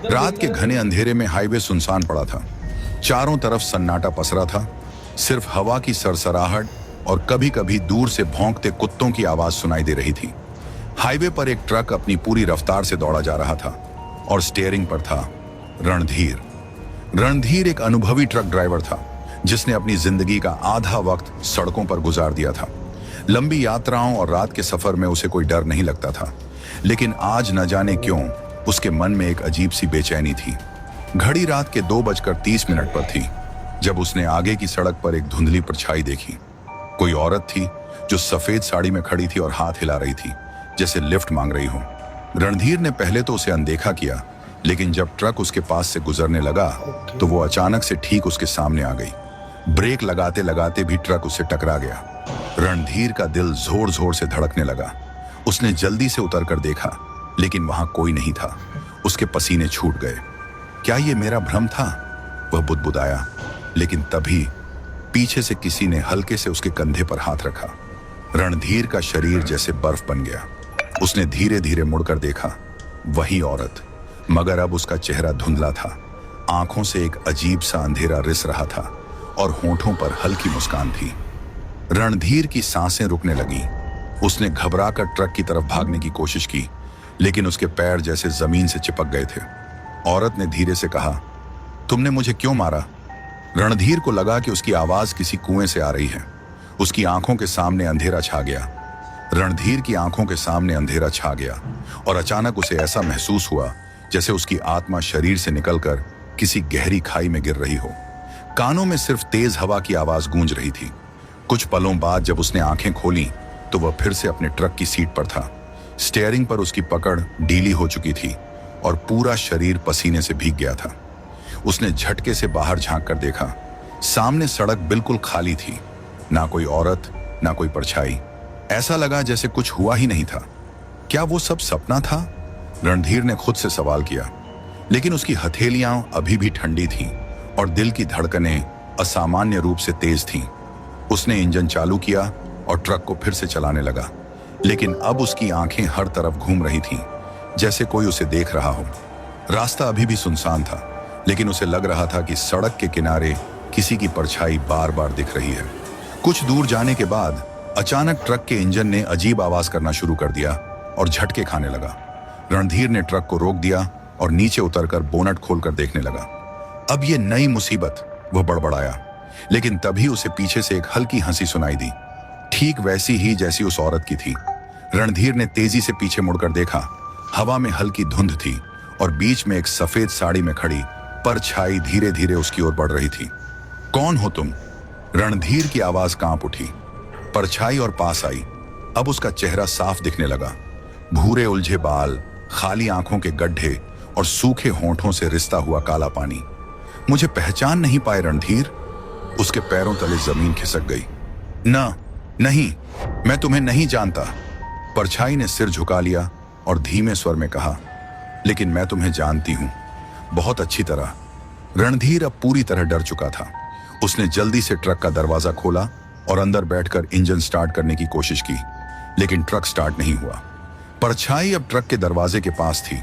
रात के घने अंधेरे में हाईवे सुनसान पड़ा था। चारों तरफ सन्नाटा पसरा था। सिर्फ हवा की सरसराहट और कभी कभी दूर से भौंकते कुत्तों की आवाज सुनाई दे रही थी। हाईवे पर एक ट्रक अपनी पूरी रफ्तार से दौड़ा जा रहा था और स्टीयरिंग पर था रणधीर। रणधीर एक अनुभवी ट्रक ड्राइवर था जिसने अपनी जिंदगी का आधा वक्त सड़कों पर गुजार दिया था। लंबी यात्राओं और रात के सफर में उसे कोई डर नहीं लगता था, लेकिन आज न जाने क्यों उसके मन में एक अजीब सी बेचैनी थी। घड़ी रात के 2:30 पर थी जब उसने आगे की सड़क पर एक धुंधली परछाई देखी। कोई औरत थी जो सफेद साड़ी में खड़ी थी और हाथ हिला रही थी जैसे लिफ्ट मांग रही हो। रणधीर ने पहले तो उसे अनदेखा किया, लेकिन जब ट्रक उसके पास से गुजरने लगा तो वो अचानक से ठीक उसके सामने आ गई। ब्रेक लगाते लगाते भी ट्रक उससे टकरा गया। रणधीर का दिल जोर जोर से धड़कने लगा। उसने जल्दी से उतरकर देखा, लेकिन वहां कोई नहीं था। उसके पसीने छूट गए। क्या ये मेरा भ्रम था? वह बुदबुदाया, लेकिन तभी पीछे से किसी ने हल्के से उसके कंधे पर हाथ रखा। रणधीर का शरीर जैसे बर्फ बन गया। उसने धीरे धीरे मुड़कर देखा, वही औरत, मगर अब उसका चेहरा धुंधला था। आंखों से एक अजीब सा अंधेरा रिस रहा था और होंठों पर हल्की मुस्कान थी। रणधीर की सांसें रुकने लगी। उसने घबराकर ट्रक की तरफ भागने की कोशिश की, लेकिन उसके पैर जैसे जमीन से चिपक गए थे। औरत ने धीरे से कहा, तुमने मुझे क्यों मारा? रणधीर को लगा कि उसकी आवाज किसी कुएं से आ रही है। उसकी आंखों के सामने अंधेरा छा गया। रणधीर की आंखों के सामने अंधेरा छा गया और अचानक उसे ऐसा महसूस हुआ जैसे उसकी आत्मा शरीर से निकलकर किसी गहरी खाई में गिर रही हो। कानों में सिर्फ तेज हवा की आवाज गूंज रही थी। कुछ पलों बाद जब उसने आंखें खोली तो वह फिर से अपने ट्रक की सीट पर था। स्टीयरिंग पर उसकी पकड़ ढीली हो चुकी थी और पूरा शरीर पसीने से भीग गया था। उसने झटके से बाहर झांक कर देखा। सामने सड़क बिल्कुल खाली थी। ना कोई औरत, ना कोई परछाई। ऐसा लगा जैसे कुछ हुआ ही नहीं था। क्या वो सब सपना था? रणधीर ने खुद से सवाल किया, लेकिन उसकी हथेलियां अभी भी ठंडी थीं और दिल की धड़कनें असामान्य रूप से तेज थीं। उसने इंजन चालू किया और ट्रक को फिर से चलाने लगा, लेकिन अब उसकी आंखें हर तरफ घूम रही थीं, जैसे कोई उसे देख रहा हो। रास्ता अभी भी सुनसान था, लेकिन उसे लग रहा था कि सड़क के किनारे किसी की परछाई बार बार दिख रही है। कुछ दूर जाने के बाद अचानक ट्रक के इंजन ने अजीब आवाज करना शुरू कर दिया और झटके खाने लगा। रणधीर ने ट्रक को रोक दिया और नीचे उतरकर बोनट खोलकर देखने लगा। अब ये नई मुसीबत, वह बड़बड़ाया, लेकिन तभी उसे पीछे से एक हल्की हंसी सुनाई दी, ठीक वैसी ही जैसी उस औरत की थी। रणधीर ने तेजी से पीछे मुड़कर देखा। हवा में हल्की धुंध थी और बीच में एक सफेद साड़ी में खड़ी परछाई धीरे धीरे उसकी ओर बढ़ रही थी। कौन हो तुम? रणधीर की आवाज कांप उठी। परछाई और पास आई। अब उसका चेहरा साफ दिखने लगा। भूरे उलझे बाल, खाली आंखों के गड्ढे और सूखे होंठों से रिसता हुआ काला पानी। मुझे पहचान नहीं पाए रणधीर? उसके पैरों तले जमीन खिसक गई। नहीं, मैं तुम्हें नहीं जानता। परछाई ने सिर झुका लिया और धीमे स्वर में कहा, लेकिन मैं तुम्हें जानती हूं, बहुत अच्छी तरह। रणधीर अब पूरी तरह डर चुका था। उसने जल्दी से ट्रक का दरवाजा खोला और अंदर बैठकर इंजन स्टार्ट करने की कोशिश की, लेकिन ट्रक स्टार्ट नहीं हुआ। परछाई अब ट्रक के दरवाजे के पास थी।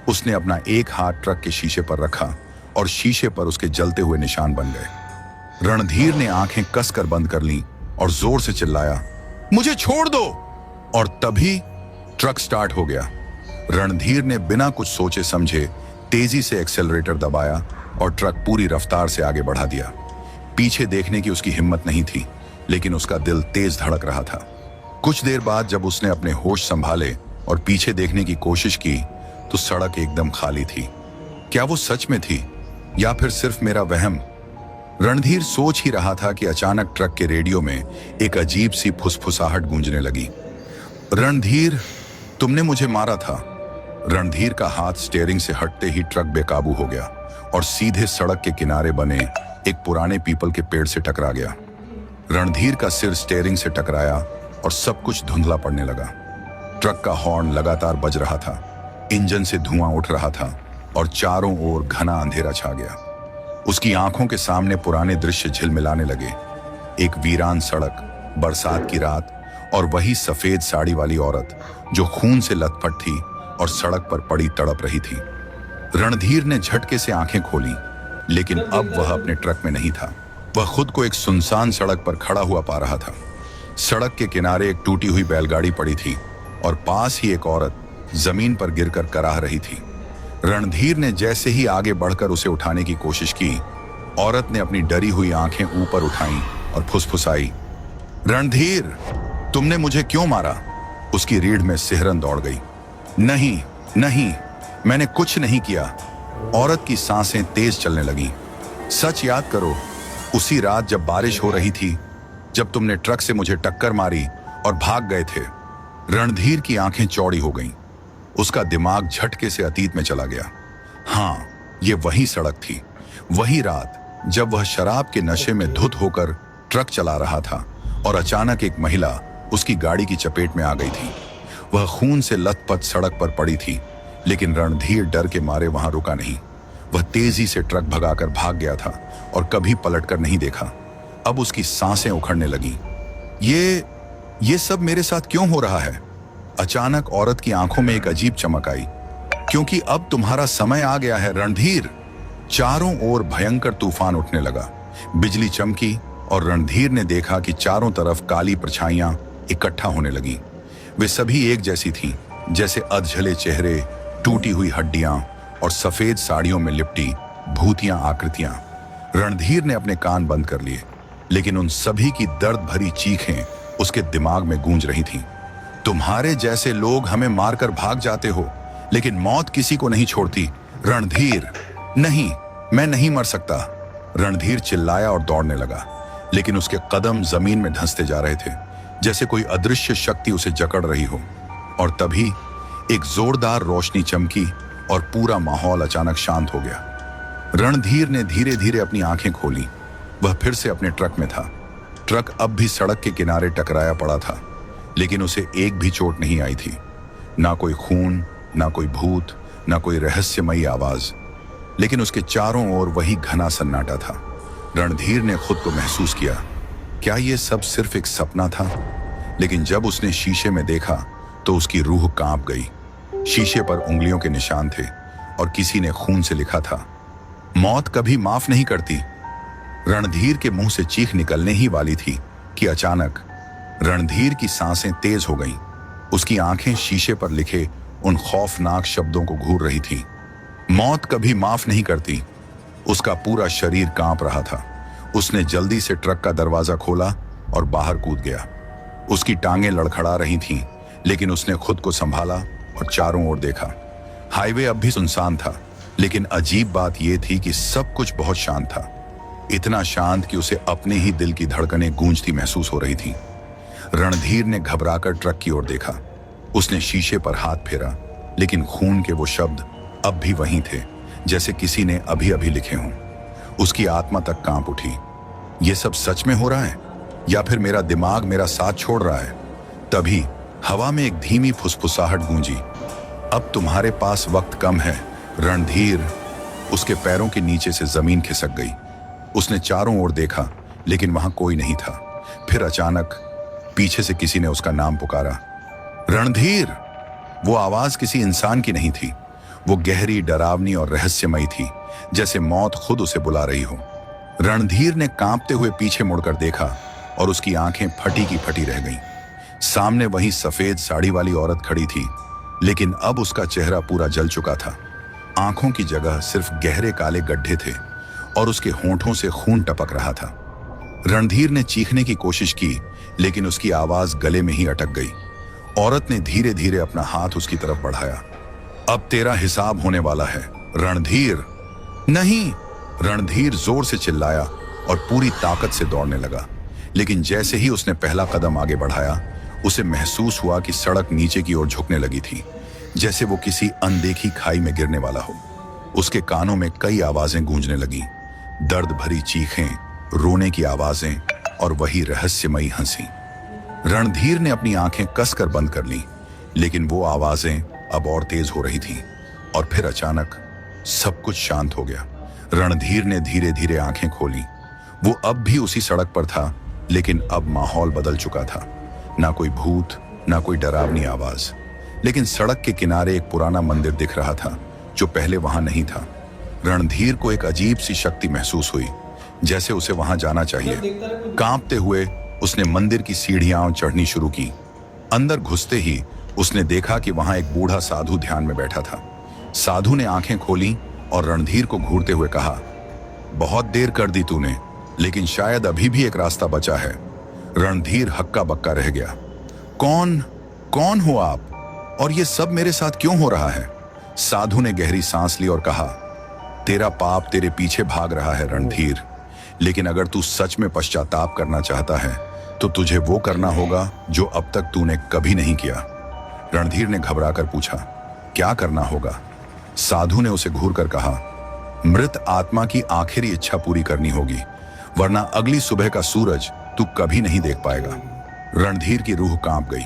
उसने अपना एक हाथ ट्रक के शीशे पर रखा और शीशे पर उसके जलते हुए निशान बन गए। रणधीर ने आंखें कसकर बंद कर लीं और जोर से चिल्लाया, मुझे छोड़ दो! और तभी ट्रक स्टार्ट हो गया। रणधीर ने बिना कुछ सोचे समझे तेजी से एक्सेलरेटर दबाया और ट्रक पूरी रफ्तार से आगे बढ़ा दिया। पीछे देखने की उसकी हिम्मत नहीं थी, लेकिन उसका दिल तेज धड़क रहा था। कुछ देर बाद जब उसने अपने होश संभाले और पीछे देखने की कोशिश की तो सड़क एकदम खाली थी। क्या वो सच में थी या फिर सिर्फ मेरा वहम? रणधीर सोच ही रहा था कि अचानक ट्रक के रेडियो में एक अजीब सी फुसफुसाहट गूंजने लगी। रणधीर, तुमने मुझे मारा था। रणधीर का हाथ स्टीयरिंग से हटते ही ट्रक बेकाबू हो गया और सीधे सड़क के किनारे बने एक पुराने पीपल के पेड़ से टकरा गया। रणधीर का सिर स्टीयरिंग से टकराया और सब कुछ धुंधला पड़ने लगा। ट्रक का हॉर्न लगातार बज रहा था, इंजन से धुआं उठ रहा था और चारों ओर घना अंधेरा छा गया। उसकी आंखों के सामने पुराने दृश्य झिलमिलाने लगे। एक वीरान सड़क, बरसात की रात और वही सफेद साड़ी वाली औरत जो खून से लथपथ थी और सड़क पर पड़ी तड़प रही थी। रणधीर ने झटके से आंखें खोली, लेकिन अब वह अपने ट्रक में नहीं था। वह खुद को एक सुनसान सड़क पर खड़ा हुआ पा रहा था। सड़क के किनारे एक टूटी हुई बैलगाड़ी पड़ी थी और पास ही एक औरत जमीन पर गिरकर कराह रही थी। रणधीर ने जैसे ही आगे बढ़कर उसे उठाने की कोशिश की, औरत ने अपनी डरी हुई आंखें ऊपर उठाईं और फुसफुसाई, रणधीर, तुमने मुझे क्यों मारा? उसकी रीढ़ में सिहरन दौड़ गई। नहीं नहीं, मैंने कुछ नहीं किया। औरत की सांसें तेज चलने लगीं। सच याद करो, उसी रात जब बारिश हो रही थी, जब तुमने ट्रक से मुझे टक्कर मारी और भाग गए थे। रणधीर की आंखें चौड़ी हो गईं। उसका दिमाग झटके से अतीत में चला गया। हाँ, ये वही सड़क थी, वही रात जब वह शराब के नशे में धुत होकर ट्रक चला रहा था और अचानक एक महिला उसकी गाड़ी की चपेट में आ गई थी। वह खून से लथपथ सड़क पर पड़ी थी, लेकिन रणधीर डर के मारे वहां रुका नहीं। वह तेजी से ट्रक भगाकर भाग गया था और कभी पलटकर नहीं देखा। अब उसकी सांसें उखड़ने लगीं। ये सब मेरे साथ क्यों हो रहा है? अचानक औरत की आंखों में एक अजीब चमक आई। क्योंकि अब तुम्हारा समय आ गया है, रणधीर। चारों ओर भयंकर तूफान उठने लगा। बिजली चमकी और रणधीर ने देखा कि चारों तरफ काली परछाइयां इकट्ठा होने लगी। वे सभी एक जैसी थीं, जैसे अधजले चेहरे, टूटी हुई हड्डियां और सफेद साड़ियों में लिपटी भूतियां आकृतियां। रणधीर ने अपने कान बंद कर लिए, लेकिन उन सभी की दर्द भरी चीखें उसके दिमाग में गूंज रही थीं। तुम्हारे जैसे लोग हमें मारकर भाग जाते हो, लेकिन मौत किसी को नहीं छोड़ती। रणधीर, नहीं, मैं नहीं मर सकता। रणधीर चिल्लाया और दौड़ने लगा, लेकिन उसके कदम जमीन में धंसते जा रहे थे, जैसे कोई अदृश्य शक्ति उसे जकड़ रही हो। और तभी एक जोरदार रोशनी चमकी और पूरा माहौल अचानक शांत हो गया। रणधीर ने धीरे धीरे अपनी आंखें खोली। वह फिर से अपने ट्रक में था। ट्रक अब भी सड़क के किनारे टकराया पड़ा था, लेकिन उसे एक भी चोट नहीं आई थी। ना कोई खून, ना कोई भूत, ना कोई रहस्यमयी आवाज, लेकिन उसके चारों ओर वही घना सन्नाटा था। रणधीर ने खुद को महसूस किया, क्या यह सब सिर्फ एक सपना था? लेकिन जब उसने शीशे में देखा तो उसकी रूह कांप गई। शीशे पर उंगलियों के निशान थे और किसी ने खून से लिखा था, मौत कभी माफ नहीं करती। रणधीर के मुंह से चीख निकलने ही वाली थी कि अचानक रणधीर की सांसें तेज हो गईं। उसकी आंखें शीशे पर लिखे उन खौफनाक शब्दों को घूर रही थीं, मौत कभी माफ नहीं करती। उसका पूरा शरीर कांप रहा था। उसने जल्दी से ट्रक का दरवाजा खोला और बाहर कूद गया। उसकी टांगें लड़खड़ा रही थीं, लेकिन उसने खुद को संभाला और चारों ओर देखा। हाईवे अब भी सुनसान था, लेकिन अजीब बात यह थी कि सब कुछ बहुत शांत था। इतना शांत कि उसे अपने ही दिल की धड़कनें गूंजती महसूस हो रही थीं। रणधीर ने घबराकर ट्रक की ओर देखा। उसने शीशे पर हाथ फेरा, लेकिन खून के वो शब्द अब भी वहीं थे, जैसे किसी ने अभी अभी लिखे हों। उसकी आत्मा तक कांप उठी। ये सब सच में हो रहा है या फिर मेरा दिमाग मेरा साथ छोड़ रहा है? तभी हवा में एक धीमी फुसफुसाहट गूंजी, अब तुम्हारे पास वक्त कम है, रणधीर। उसके पैरों के नीचे से जमीन खिसक गई। उसने चारों ओर देखा, लेकिन वहां कोई नहीं था। फिर अचानक पीछे से किसी ने उसका नाम पुकारा, रणधीर। वो आवाज किसी इंसान की नहीं थी। वो गहरी, डरावनी और रहस्यमयी थी, जैसे मौत खुद उसे बुला रही हो। रणधीर ने कांपते हुए पीछे मुड़कर देखा और उसकी आंखें फटी की फटी रह गईं। सामने वही सफेद साड़ी वाली औरत खड़ी थी, लेकिन अब उसका चेहरा पूरा जल चुका था। आंखों की जगह सिर्फ गहरे काले गड्ढे थे और उसके होंठों से खून टपक रहा था। रणधीर ने चीखने की कोशिश की, लेकिन उसकी आवाज गले में ही अटक गई। औरत ने धीरे धीरे अपना हाथ उसकी तरफ बढ़ाया। अब तेरा हिसाब होने वाला है, रणधीर। नहीं, रणधीर जोर से चिल्लाया और पूरी ताकत से दौड़ने लगा। लेकिन जैसे ही उसने पहला कदम आगे बढ़ाया, उसे महसूस हुआ कि सड़क नीचे की ओर झुकने लगी थी, जैसे वो किसी अनदेखी खाई में गिरने वाला हो। उसके कानों में कई आवाजें गूंजने लगी, दर्द भरी चीखें, रोने की आवाजें और वही रहस्यमयी हंसी। रणधीर ने अपनी आंखें कसकर बंद कर ली, लेकिन वो आवाजें अब और तेज हो रही थीं। और फिर अचानक सब कुछ शांत हो गया। रणधीर ने धीरे धीरे आंखें खोली। वो अब भी उसी सड़क पर था, लेकिन अब माहौल बदल चुका था। ना कोई भूत, ना कोई डरावनी आवाज, लेकिन सड़क के किनारे एक पुराना मंदिर दिख रहा था, जो पहले वहां नहीं था। रणधीर को एक अजीब सी शक्ति महसूस हुई, जैसे उसे वहां जाना चाहिए। कांपते हुए उसने मंदिर की सीढ़ियां चढ़नी शुरू की। अंदर घुसते ही उसने देखा कि वहां एक बूढ़ा साधु ध्यान में बैठा था। साधु ने आंखें खोली और रणधीर को घूरते हुए कहा, बहुत देर कर दी तूने, लेकिन शायद अभी भी एक रास्ता बचा है। रणधीर हक्का बक्का रह गया। कौन हो आप, और ये सब मेरे साथ क्यों हो रहा है? साधु ने गहरी सांस ली और कहा, तेरा पाप तेरे पीछे भाग रहा है रणधीर, लेकिन अगर तू सच में पश्चाताप करना चाहता है तो तुझे वो करना होगा जो अब तक तूने कभी नहीं किया। रणधीर ने घबराकर पूछा, क्या करना होगा? साधु ने उसे घूरकर कहा, मृत आत्मा की आखिरी इच्छा पूरी करनी होगी, वरना अगली सुबह का सूरज तू कभी नहीं देख पाएगा। रणधीर की रूह कांप गई।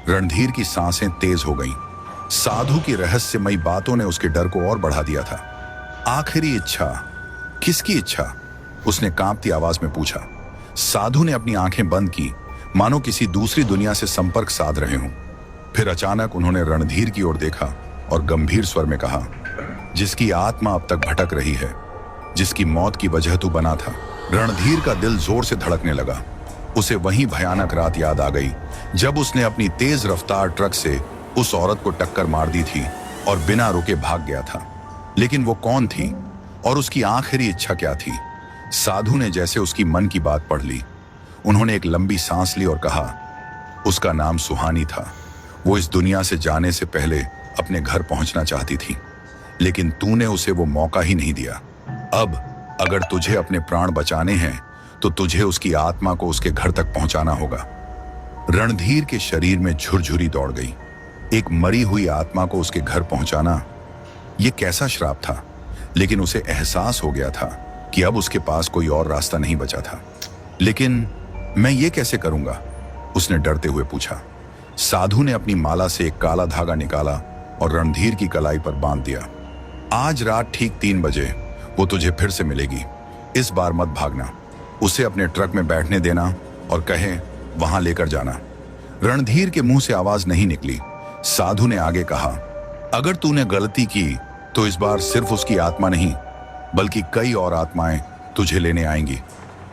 रणधीर की सांसें तेज हो गईं। साधु की रहस्यमयी बातों ने उसके डर को और बढ़ा दिया था। आखिरी इच्छा? किसकी इच्छा? उसने कांपती आवाज में पूछा। साधु ने अपनी आंखें बंद की, मानो किसी दूसरी दुनिया से संपर्क साध रहे हों। फिर अचानक उन्होंने रणधीर की ओर देखा और गंभीर स्वर में कहा, जिसकी आत्मा अब तक भटक रही है, जिसकी मौत की वजह तू बना था। रणधीर का दिल जोर से धड़कने लगा। उसे वही भयानक रात याद आ गई जब उसने अपनी तेज रफ्तार ट्रक से उस औरत को टक्कर मार दी थी और बिना रुके भाग गया था। लेकिन वो कौन थी और उसकी आखिरी इच्छा क्या थी? साधु ने जैसे उसकी मन की बात पढ़ ली। उन्होंने एक लंबी सांस ली और कहा, उसका नाम सुहानी था। वो इस दुनिया से जाने से पहले अपने घर पहुंचना चाहती थी, लेकिन तूने उसे वो मौका ही नहीं दिया। अब अगर तुझे अपने प्राण बचाने हैं तो तुझे उसकी आत्मा को उसके घर तक पहुंचाना होगा। रणधीर के शरीर में झुरझुरी दौड़ गई। एक मरी हुई आत्मा को उसके घर पहुंचाना, यह कैसा श्राप था? लेकिन उसे एहसास हो गया था कि अब उसके पास कोई और रास्ता नहीं बचा था। लेकिन मैं ये कैसे करूंगा? उसने डरते हुए पूछा। साधु ने अपनी माला से एक काला धागा निकाला और रणधीर की कलाई पर बांध दिया। आज रात ठीक 3 बजे वो तुझे फिर से मिलेगी। इस बार मत भागना। उसे अपने ट्रक में बैठने देना और कहे वहां लेकर जाना। रणधीर के मुंह से आवाज नहीं निकली। साधु ने आगे कहा, अगर तूने गलती की तो इस बार सिर्फ उसकी आत्मा नहीं, बल्कि कई और आत्माएं तुझे लेने आएंगी।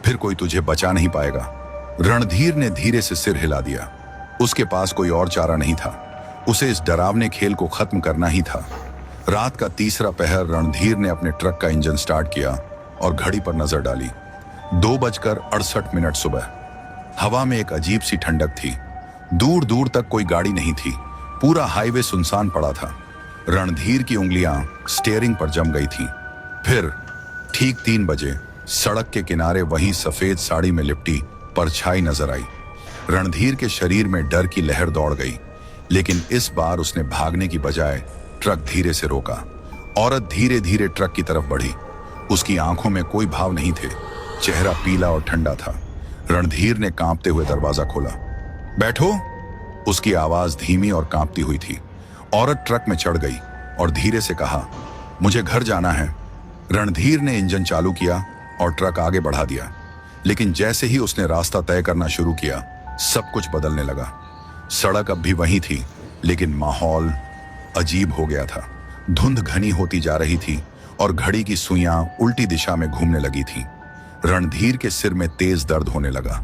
फिर कोई तुझे बचा नहीं पाएगा। रणधीर ने धीरे से सिर हिला दिया। उसके पास कोई और चारा नहीं था। उसे इस डरावने खेल को खत्म करना ही था। रात का 3रा पहर रणधीर ने अपने ट्रक का इंजन स्टार्ट किया और घड़ी पर नजर डाली। 2:68 सुबह। हवा में एक अजीब सी ठंडक थी। दूर दूर तक कोई गाड़ी नहीं थी। पूरा हाईवे सुनसान पड़ा था। रणधीर की उंगलियां स्टीयरिंग पर जम गई थीं। फिर ठीक 3 बजे सड़क के किनारे वहीं सफेद साड़ी में लिपटी परछाई नजर आई। रणधीर के शरीर में डर की लहर दौड़ गई, लेकिन इस बार उसने भागने की बजाय ट्रक धीरे से रोका। औरत धीरे धीरे ट्रक की तरफ बढ़ी। उसकी आंखों में कोई भाव नहीं थे। चेहरा पीला और ठंडा था। रणधीर ने कांपते हुए दरवाजा खोला। बैठो। उसकी आवाज धीमी और कांपती हुई थी। औरत ट्रक में चढ़ गई और धीरे से कहा, मुझे घर जाना है। रणधीर ने इंजन चालू किया और ट्रक आगे बढ़ा दिया। लेकिन जैसे ही उसने रास्ता तय करना शुरू किया, सब कुछ बदलने लगा। सड़क अब भी वही थी, लेकिन माहौल अजीब हो गया था। धुंध घनी होती जा रही थी और घड़ी की सुइयां उल्टी दिशा में घूमने लगी थी। रणधीर के सिर में तेज दर्द होने लगा।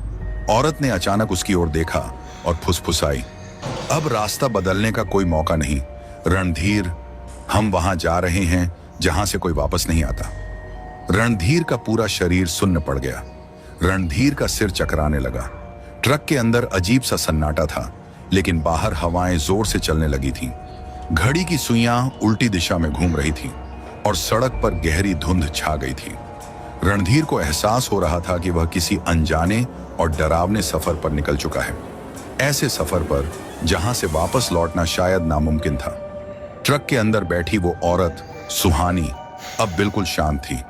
औरत ने अचानक उसकी ओर देखा और फुसफुसाई, अब रास्ता बदलने का कोई मौका नहीं। रणधीर, हम वहां जा रहे हैं जहां से कोई वापस नहीं आता। रणधीर का पूरा शरीर सुन्न पड़ गया। रणधीर का सिर चकराने लगा। ट्रक के अंदर अजीब सा सन्नाटा था, लेकिन बाहर हवाएं जोर से चलने लगी थीं। घड़ी की सुइयां उल्टी दिशा में घूम रही थीं और सड़क पर गहरी धुंध छा गई थी। रणधीर को एहसास हो रहा था कि वह किसी अनजाने और डरावने सफर पर निकल चुका है। ऐसे सफर पर जहां से वापस लौटना शायद नामुमकिन था। ट्रक के अंदर बैठी वो औरत सुहानी अब बिल्कुल शांत थी।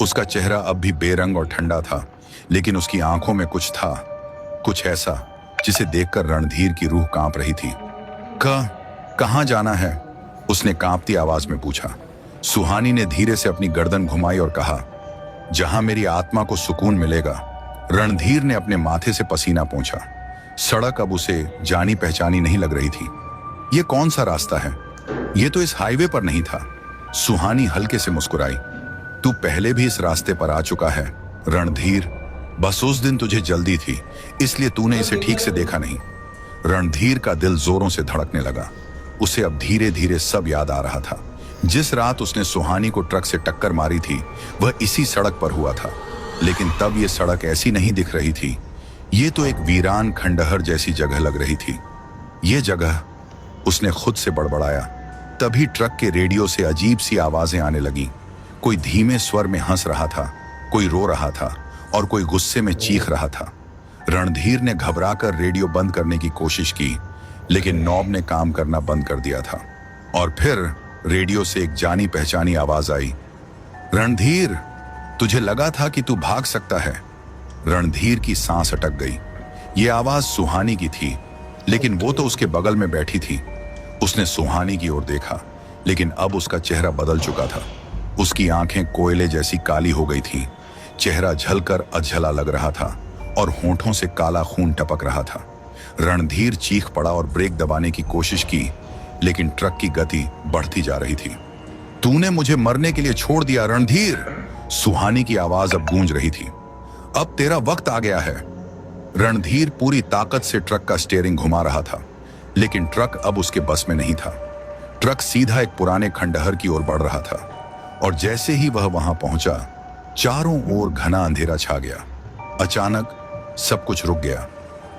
उसका चेहरा अब भी बेरंग और ठंडा था, लेकिन उसकी आंखों में कुछ था, कुछ ऐसा जिसे देखकर रणधीर की रूह कांप रही थी। कहां जाना है? उसने कांपती आवाज में पूछा। सुहानी ने धीरे से अपनी गर्दन घुमाई और कहा, जहां मेरी आत्मा को सुकून मिलेगा। रणधीर ने अपने माथे से पसीना पोंछा। सड़क अब उसे जानी पहचानी नहीं लग रही थी। ये कौन सा रास्ता है? ये तो इस हाईवे पर नहीं था। सुहानी हल्के से मुस्कुराई। तू पहले भी इस रास्ते पर आ चुका है रणधीर, बस उस दिन तुझे जल्दी थी, इसलिए तूने इसे ठीक से देखा नहीं। रणधीर का दिल जोरों से धड़कने लगा। उसे अब धीरे धीरे सब याद आ रहा था। जिस रात उसने सुहानी को ट्रक से टक्कर मारी थी वह इसी सड़क पर हुआ था, लेकिन तब यह सड़क ऐसी नहीं दिख रही थी। ये तो एक वीरान खंडहर जैसी जगह लग रही थी। ये जगह, उसने खुद से बड़बड़ाया। तभी ट्रक के रेडियो से अजीब सी आवाजें आने लगी। कोई धीमे स्वर में हंस रहा था, कोई रो रहा था और कोई गुस्से में चीख रहा था। रणधीर ने घबराकर रेडियो बंद करने की कोशिश की, लेकिन नॉब ने काम करना बंद कर दिया था। और फिर रेडियो से एक जानी पहचानी आवाज आई, रणधीर, तुझे लगा था कि तू भाग सकता है। रणधीर की सांस अटक गई। ये आवाज सुहानी की थी, लेकिन वो तो उसके बगल में बैठी थी। उसने सुहानी की ओर देखा, लेकिन अब उसका चेहरा बदल चुका था। उसकी आंखें कोयले जैसी काली हो गई थी, चेहरा झलकर अधझला लग रहा था और होंठों से काला खून टपक रहा था। रणधीर चीख पड़ा और ब्रेक दबाने की कोशिश की, लेकिन ट्रक की गति बढ़ती जा रही थी। तूने मुझे मरने के लिए छोड़ दिया रणधीर, सुहानी की आवाज अब गूंज रही थी। अब तेरा वक्त आ गया है। रणधीर पूरी ताकत से ट्रक का स्टीयरिंग घुमा रहा था, लेकिन ट्रक अब उसके बस में नहीं था। ट्रक सीधा एक पुराने खंडहर की ओर बढ़ रहा था, और जैसे ही वह वहां पहुंचा, चारों ओर घना अंधेरा छा गया। अचानक सब कुछ रुक गया।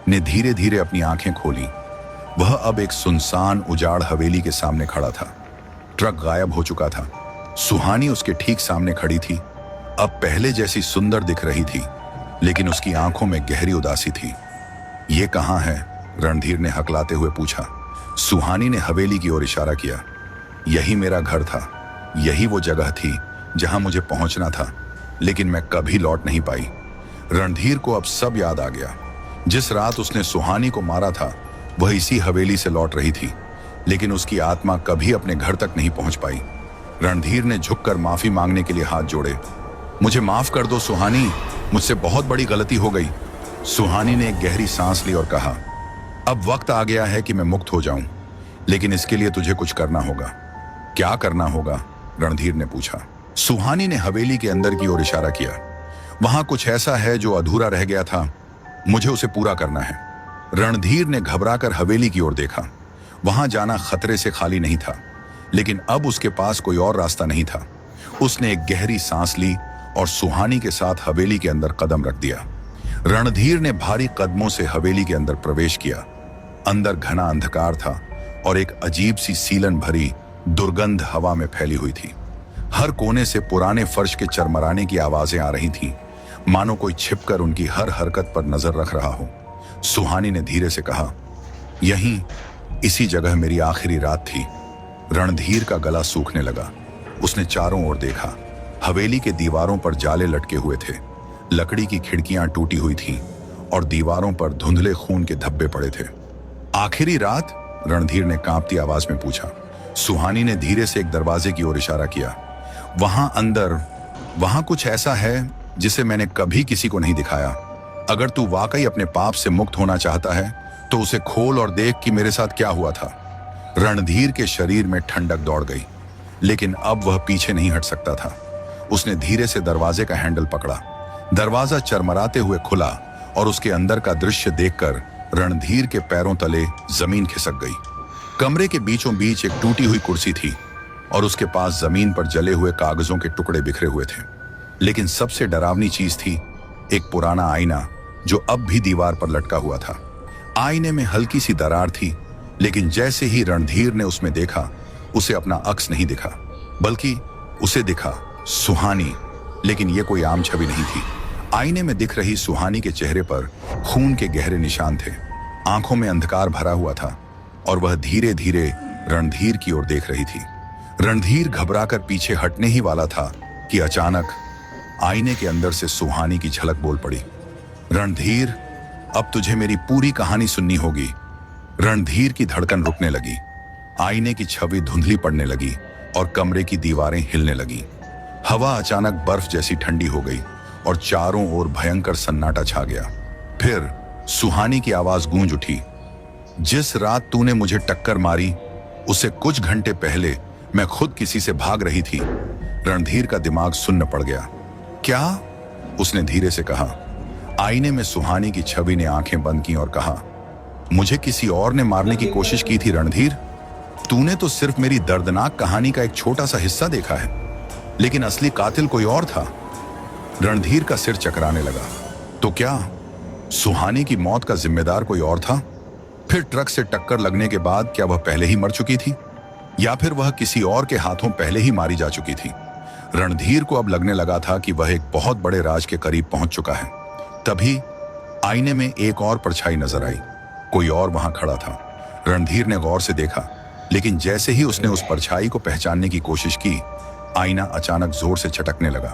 ने धीरे धीरे अपनी आंखें खोली। वह अब एक सुनसान उजाड़ हवेली के सामने खड़ा था। ट्रक गायब हो चुका था। सुहानी उसके ठीक सामने खड़ी थी। अब पहले जैसी सुंदर दिख रही थी, लेकिन उसकी आंखों में गहरी उदासी थी। ये कहां है? रणधीर ने हकलाते हुए पूछा। सुहानी ने हवेली की ओर इशारा किया। यही मेरा घर था, यही वो जगह थी जहां मुझे पहुंचना था, लेकिन मैं कभी लौट नहीं पाई। रणधीर को अब सब याद आ गया। जिस रात उसने सुहानी को मारा था, वह इसी हवेली से लौट रही थी, लेकिन उसकी आत्मा कभी अपने घर तक नहीं पहुंच पाई। रणधीर ने झुककर माफी मांगने के लिए हाथ जोड़े। मुझे माफ कर दो सुहानी, मुझसे बहुत बड़ी गलती हो गई। सुहानी ने एक गहरी सांस ली और कहा, अब वक्त आ गया है कि मैं मुक्त हो जाऊं, लेकिन इसके लिए तुझे कुछ करना होगा। क्या करना होगा? रणधीर ने पूछा। सुहानी ने हवेली के अंदर की ओर इशारा किया। वहां कुछ ऐसा है जो अधूरा रह गया था, मुझे उसे पूरा करना है। रणधीर ने घबराकर हवेली की ओर देखा। वहां जाना खतरे से खाली नहीं था, लेकिन अब उसके पास कोई और रास्ता नहीं था। उसने एक गहरी सांस ली और सुहानी के साथ हवेली के अंदर कदम रख दिया। रणधीर ने भारी कदमों से हवेली के अंदर प्रवेश किया। अंदर घना अंधकार था और एक अजीब सी सीलन भरी दुर्गंध हवा में फैली हुई थी। हर कोने से पुराने फर्श के चरमराने की आवाजें आ रही थीं, मानो कोई छिपकर उनकी हर हरकत पर नजर रख रहा हो। सुहानी ने धीरे से कहा, यहीं इसी जगह मेरी आखिरी रात थी। रणधीर का गला सूखने लगा। उसने चारों ओर देखा। हवेली के दीवारों पर जाले लटके हुए थे, लकड़ी की खिड़कियां टूटी हुई थीं और दीवारों पर धुंधले खून के धब्बे पड़े थे। आखिरी रात? रणधीर ने कांपती आवाज में पूछा। सुहानी ने धीरे से एक दरवाजे की ओर इशारा किया। वहां अंदर, वहां कुछ ऐसा है जिसे मैंने कभी किसी को नहीं दिखाया। अगर तू वाकई अपने पाप से मुक्त होना चाहता है तो उसे खोल और देख कि मेरे साथ क्या हुआ था। रणधीर के शरीर में ठंडक दौड़ गई, लेकिन अब वह पीछे नहीं हट सकता था। उसने धीरे से दरवाजे का हैंडल पकड़ा। दरवाजा चरमराते हुए खुला और उसके अंदर का दृश्य देखकर रणधीर के पैरों तले जमीन खिसक गई। कमरे के बीचों बीच एक टूटी हुई कुर्सी थी और उसके पास जमीन पर जले हुए कागजों के टुकड़े बिखरे हुए थे। लेकिन सबसे डरावनी चीज थी एक पुराना आईना जो अब भी दीवार पर लटका हुआ था। आईने में हल्की सी दरार थी, लेकिन जैसे ही रणधीर ने उसमें देखा, उसे अपना अक्स नहीं दिखा, बल्कि उसे दिखा सुहानी। लेकिन यह कोई आम छवि नहीं थी। आईने में दिख रही सुहानी के चेहरे पर खून के गहरे निशान थे। आंखों में अंधकार भरा हुआ था और वह धीरे धीरे रणधीर की ओर देख रही थी। रणधीर घबराकर पीछे हटने ही वाला था कि अचानक आईने के अंदर से सुहानी की झलक बोल पड़ी। रणधीर, अब तुझे मेरी पूरी कहानी सुननी होगी। रणधीर की धड़कन रुकने लगी। आईने की छवि धुंधली पड़ने लगी और कमरे की दीवारें हिलने लगी। हवा अचानक बर्फ जैसी ठंडी हो गई और चारों ओर भयंकर सन्नाटा छा गया। फिर सुहानी की आवाज गूंज उठी। जिस रात तूने मुझे टक्कर मारी, उससे कुछ घंटे पहले मैं खुद किसी से भाग रही थी। रणधीर का दिमाग सुन्न पड़ गया। क्या? उसने धीरे से कहा। आईने में सुहानी की छवि ने आंखें बंद की और कहा, मुझे किसी और ने मारने की कोशिश की थी रणधीर। तूने तो सिर्फ मेरी दर्दनाक कहानी का एक छोटा सा हिस्सा देखा है, लेकिन असली कातिल कोई और था। रणधीर का सिर चकराने लगा। तो क्या सुहानी की मौत का जिम्मेदार कोई और था? फिर ट्रक से टक्कर लगने के बाद क्या वह पहले ही मर चुकी थी, या फिर वह किसी और के हाथों पहले ही मारी जा चुकी थी? रणधीर को अब लगने लगा था कि वह एक बहुत बड़े राज के करीब पहुंच चुका है। तभी आईने में एक और परछाई नजर आई। कोई और वहां खड़ा था। रणधीर ने गौर से देखा, लेकिन जैसे ही उसने उस परछाई को पहचानने की कोशिश की, आईना अचानक जोर से छटकने लगा।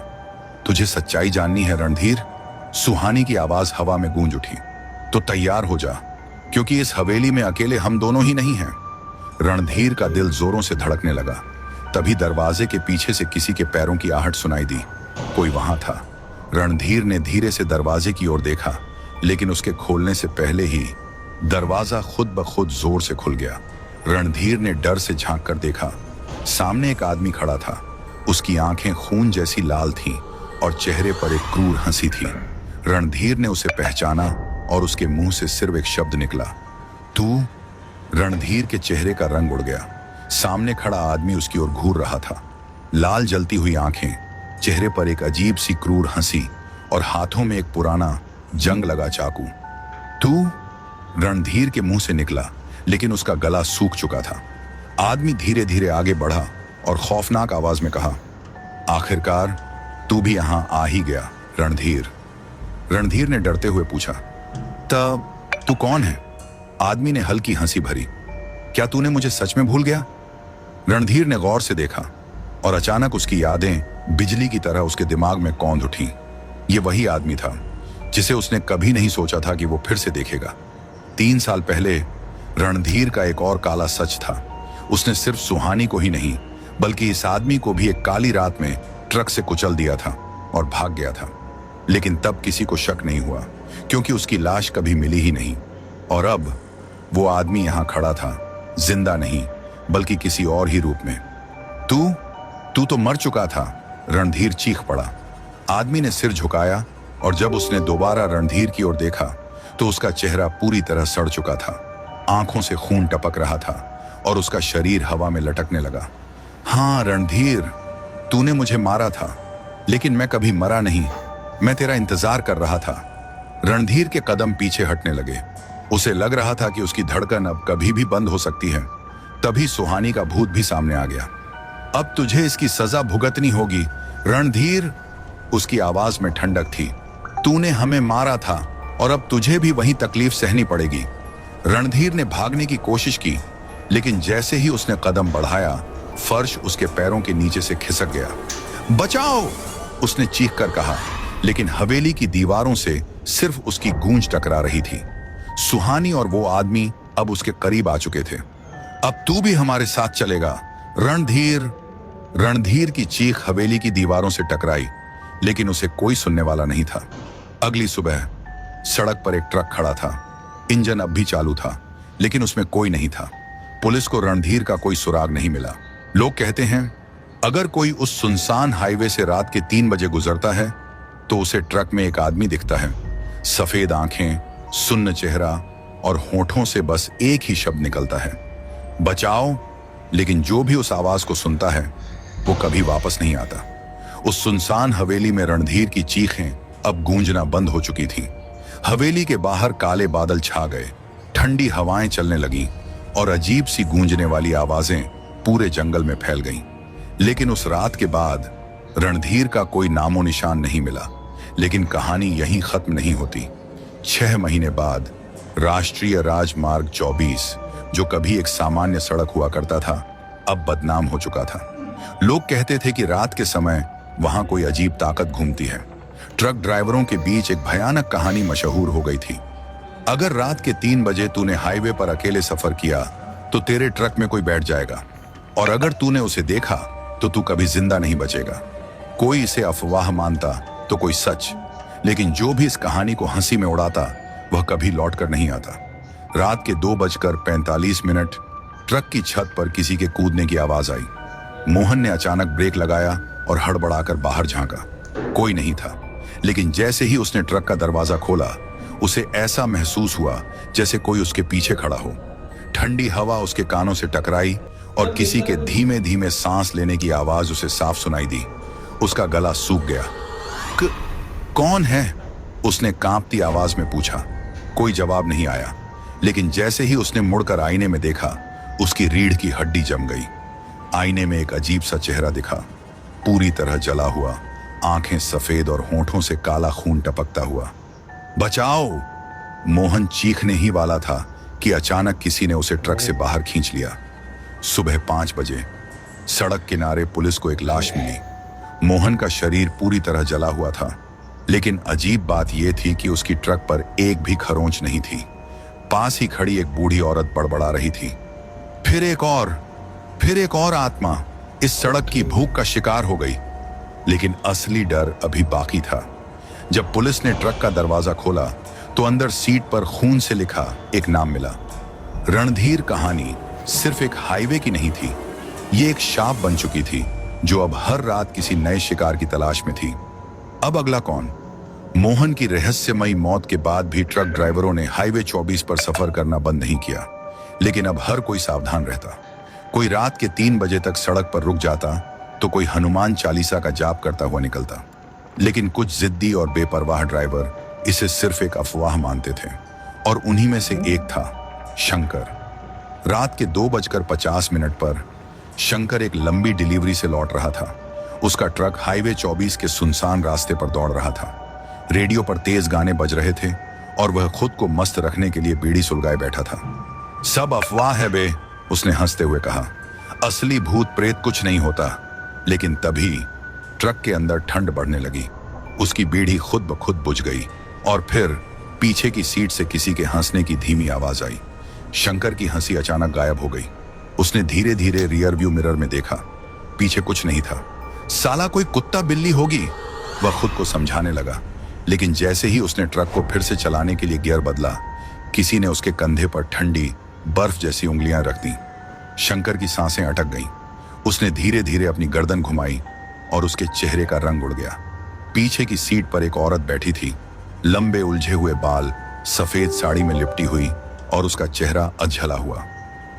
तुझे सच्चाई जाननी है रणधीर? सुहानी की आवाज हवा में गूंज उठी। तो तैयार हो जा, क्योंकि इस हवेली में अकेले हम दोनों ही नहीं हैं। रणधीर का दिल जोरों से धड़कने लगा। तभी दरवाजे के पीछे से किसी के पैरों की आहट सुनाई दी। कोई वहां था। रणधीर ने धीरे से दरवाजे की ओर देखा, लेकिन उसके खोलने से पहले ही दरवाजा खुद ब खुद जोर से खुल गया। रणधीर ने डर से झांक कर देखा। सामने एक आदमी खड़ा था। उसकी आंखें खून जैसी लाल थीं और चेहरे पर एक क्रूर हंसी थी। रणधीर ने उसे पहचाना और उसके मुंह से सिर्फ एक शब्द निकला, तू? रणधीर के चेहरे का रंग उड़ गया। सामने खड़ा आदमी उसकी ओर घूर रहा था। लाल जलती हुई आंखें, चेहरे पर एक अजीब सी क्रूर हंसी और हाथों में एक पुराना जंग लगा चाकू। तू? रणधीर के मुंह से निकला, लेकिन उसका गला सूख चुका था। आदमी धीरे धीरे आगे बढ़ा और खौफनाक आवाज में कहा, आखिरकार तू भी यहां आ ही गया रणधीर। रणधीर ने डरते हुए पूछा, तब तू कौन है? आदमी ने हल्की हंसी भरी। क्या तूने मुझे सच में भूल गया? रणधीर ने गौर से देखा और अचानक उसकी यादें बिजली की तरह उसके दिमाग में कौंध उठी। ये वही आदमी था जिसे उसने कभी नहीं सोचा था कि वो फिर से देखेगा। 3 साल पहले रणधीर का एक और काला सच था। उसने सिर्फ सुहानी को ही नहीं, बल्कि इस आदमी को भी एक काली रात में ट्रक से कुचल दिया था और भाग गया था। लेकिन तब किसी को शक नहीं हुआ, क्योंकि उसकी लाश कभी मिली ही नहीं। और अब वो आदमी यहां खड़ा था, जिंदा नहीं बल्कि किसी और ही रूप में। तू तो मर चुका था, रणधीर चीख पड़ा। आदमी ने सिर झुकाया और जब उसने दोबारा रणधीर की ओर देखा तो उसका चेहरा पूरी तरह सड़ चुका था। आंखों से खून टपक रहा था और उसका शरीर हवा में लटकने लगा। हाँ रणधीर, तूने मुझे मारा था, लेकिन मैं कभी मरा नहीं। मैं तेरा इंतजार कर रहा था। रणधीर के कदम पीछे हटने लगे। उसे लग रहा था कि उसकी धड़कन अब कभी भी बंद हो सकती है। तभी सुहानी का भूत भी सामने आ गया। अब तुझे इसकी सजा भुगतनी होगी रणधीर, उसकी आवाज में ठंडक थी। तूने हमें मारा था और अब तुझे भी वही तकलीफ सहनी पड़ेगी। रणधीर ने भागने की कोशिश की, लेकिन जैसे ही उसने कदम बढ़ाया, फर्श उसके पैरों के नीचे से खिसक गया। बचाओ, उसने चीख कर कहा, लेकिन हवेली की दीवारों से सिर्फ उसकी गूंज टकरा रही थी। सुहानी और वो आदमी अब उसके करीब आ चुके थे। अब तू भी हमारे साथ चलेगा रणधीर। रणधीर की चीख हवेली की दीवारों से टकराई, लेकिन उसे कोई सुनने वाला नहीं था। अगली सुबह सड़क पर एक ट्रक खड़ा था। इंजन अब भी चालू था, लेकिन उसमें कोई नहीं था। पुलिस को रणधीर का कोई सुराग नहीं मिला। लोग कहते हैं, अगर कोई उस सुनसान हाईवे से रात के 3 बजे गुजरता है तो उसे ट्रक में एक आदमी दिखता है। सफेद आंखें, सुन्न चेहरा और होठों से बस एक ही शब्द निकलता है, बचाओ। लेकिन जो भी उस आवाज को सुनता है वो कभी वापस नहीं आता। उस सुनसान हवेली में रणधीर की चीखें अब गूंजना बंद हो चुकी थीं। हवेली के बाहर काले बादल छा गए, ठंडी हवाएं चलने लगीं और अजीब सी गूंजने वाली आवाजें पूरे जंगल में फैल गईं। लेकिन उस रात के बाद रणधीर का कोई नामो निशान नहीं मिला। लेकिन कहानी यहीं खत्म नहीं होती। 6 महीने बाद राष्ट्रीय राजमार्ग 24, जो कभी एक सामान्य सड़क हुआ करता था, अब बदनाम हो चुका था। लोग कहते थे कि रात के समय वहां कोई अजीब ताकत घूमती है। ट्रक ड्राइवरों के बीच एक भयानक कहानी मशहूर हो गई थी। अगर रात के 3 बजे तूने हाईवे पर अकेले सफर किया तो तेरे ट्रक में कोई बैठ जाएगा, और अगर तूने उसे देखा तो तू कभी जिंदा नहीं बचेगा। कोई इसे अफवाह मानता तो कोई सच, लेकिन जो भी इस कहानी को हंसी में उड़ाता वह कभी लौट कर नहीं आता। रात के 2:45 ट्रक की छत पर किसी के कूदने की आवाज आई। मोहन ने अचानक ब्रेक लगाया और हड़बड़ाकर बाहर झांका। कोई नहीं था, लेकिन जैसे ही उसने ट्रक का दरवाजा खोला, उसे ऐसा महसूस हुआ जैसे कोई उसके पीछे खड़ा हो। ठंडी हवा उसके कानों से टकराई और किसी के धीमे धीमे सांस लेने की आवाज उसे साफ सुनाई दी। उसका गला सूख गया। कौन है? उसने कांपती आवाज में पूछा। कोई जवाब नहीं आया, लेकिन जैसे ही उसने मुड़कर आईने में देखा, उसकी रीढ़ की हड्डी जम गई। आईने में एक अजीब सा चेहरा दिखा, पूरी तरह जला हुआ, आंखें सफेद और होंठों से काला खून टपकता हुआ। बचाओ! मोहन चीखने ही वाला था कि अचानक किसी ने उसे ट्रक से बाहर खींच लिया। सुबह 5 बजे सड़क किनारे पुलिस को एक लाश मिली। मोहन का शरीर पूरी तरह जला हुआ था, लेकिन अजीब बात यह थी कि उसकी ट्रक पर एक भी खरोंच नहीं थी। पास ही खड़ी एक बूढ़ी औरत बड़बड़ा रही थी, फिर एक और आत्मा इस सड़क की भूख का शिकार हो गई। लेकिन असली डर अभी बाकी था। जब पुलिस ने ट्रक का दरवाजा खोला तो अंदर सीट पर खून से लिखा एक नाम मिला। रणधीर कहानी सिर्फ एक हाईवे की नहीं थी, ये एक शाप बन चुकी थी जो अब हर रात किसी नए शिकार की तलाश में थी। अब अगला कौन? मोहन की रहस्यमयी मौत के बाद भी ट्रक ड्राइवरों ने हाईवे 24 पर सफर करना बंद नहीं किया, लेकिन अब हर कोई सावधान रहता। कोई रात के 3 बजे तक सड़क पर रुक जाता तो कोई हनुमान चालीसा का जाप करता हुआ निकलता। लेकिन कुछ जिद्दी और बेपरवाह ड्राइवर इसे सिर्फ एक अफवाह मानते थे, और उन्हीं में से एक था शंकर। रात के 2:50 पर शंकर एक लंबी डिलीवरी से लौट रहा था। उसका ट्रक हाईवे 24 के सुनसान रास्ते पर दौड़ रहा था। रेडियो पर तेज गाने बज रहे थे और वह खुद को मस्त रखने के लिए बीड़ी सुलगाए बैठा था। सब अफवाह है बे, उसने हंसते हुए कहा। असली भूत प्रेत कुछ नहीं होता। लेकिन तभी ट्रक के अंदर ठंड बढ़ने लगी। उसकी बीड़ी खुद ब खुद बुझ गई और फिर पीछे की सीट से किसी के हंसने की धीमी आवाज आई। शंकर की हंसी अचानक गायब हो गई। उसने धीरे धीरे रियर व्यू मिरर में देखा। पीछे कुछ नहीं था। साला कोई कुत्ता बिल्ली होगी, वह खुद को समझाने लगा। लेकिन जैसे ही उसने ट्रक को फिर से चलाने के लिए गियर बदला, किसी ने उसके कंधे पर ठंडी बर्फ जैसी उंगलियां रख दी। शंकर की सांसें अटक गईं। उसने धीरे धीरे अपनी गर्दन घुमाई और उसके चेहरे का रंग उड़ गया। पीछे की सीट पर एक औरत बैठी थी, लंबे उलझे हुए बाल, सफेद साड़ी में लिपटी हुई और उसका चेहरा अधजला हुआ।